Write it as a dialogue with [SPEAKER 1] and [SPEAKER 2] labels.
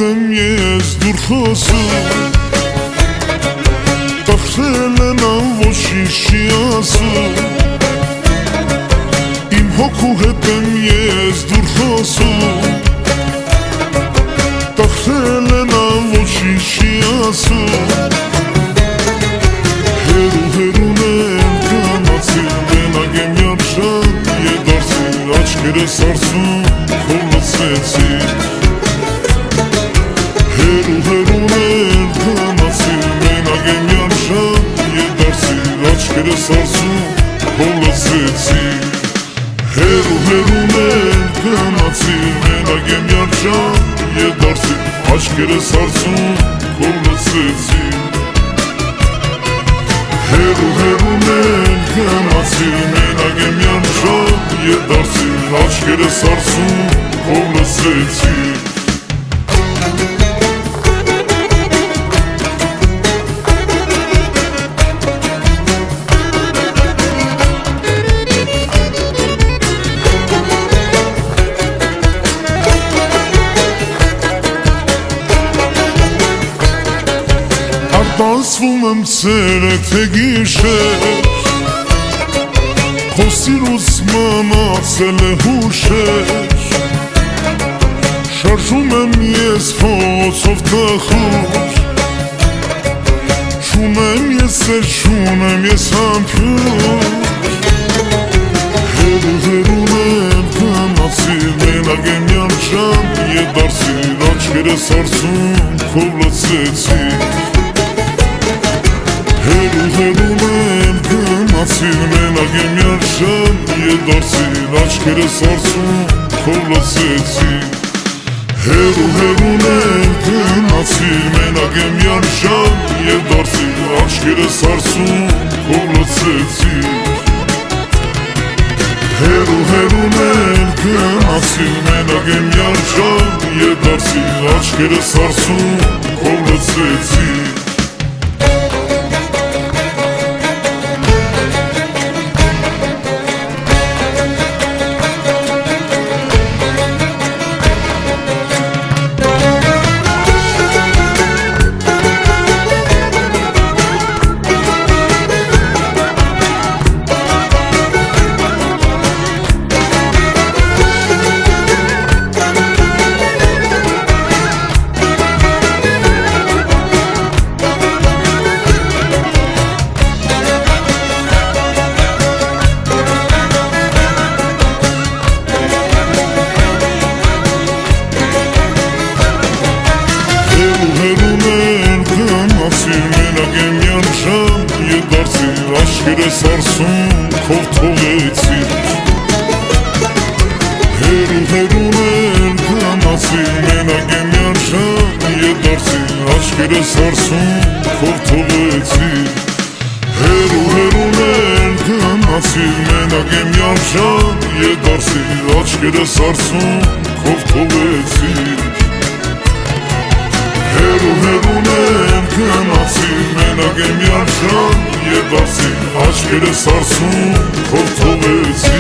[SPEAKER 1] եմ ես դուր խոսում Տխրել են ոչ չի ասում Իմ հոգու հետ եմ ես դուր խոսում Տխրել են ոչ չի ասում Հերուն եմ կանացել մենակ եմ յարժան Եվ դարձել աչքերս արցում քով լցվեցի Հերուն եմ կանացել մենակ եմ յարժան Եվ դարձել աչքերս արցում քով լցվեցի Հերուն եմ կանացել մենակ եմ յարժան Եվ դարձել աչքերս արցում քով լցվեցի Հերուն եմ կանացել մենակ եմ յարժան Եվ դարձել աչքերս արցում քով լցվեցի Արտասվում եմ ցերը թե գիշեր Քո սիրուց մնացել է հուշեր Շարժում եմ ես փոցով տխուր Չունեմ ես սեր, չունեմ ես համբյուր Հերուն եմ կանացել մենակ եմ յարժան Եվ դարձել աչքերս արցում քով լցվեցի Հերուն եմ կանացել մենակ եմ յարժան Եվ դարձել աչքերս արցում քով լցվեցի Հերուն եմ կանացել մենակ եմ յարժան Եվ դարձել աչքերս արցում քով լցվեցի Հերուն եմ կանացել մենակ եմ յարժան Եվ դարձել աչքերս արցում քով լցվեցի Աչքերս արցում քով թողեցի Հերուն եմ կանացել մենակ եմ յարժան Եվ դարձել աչքերս արցում քով թողեցի Հերուն եմ կանացել մենակ եմ յարժան Եվ դարձել աչքերս արցում քով թողեցի Հերուն եմ կանացել մենակ եմ յարժան Եվ դարձել աչքերս արցում քով թողեցի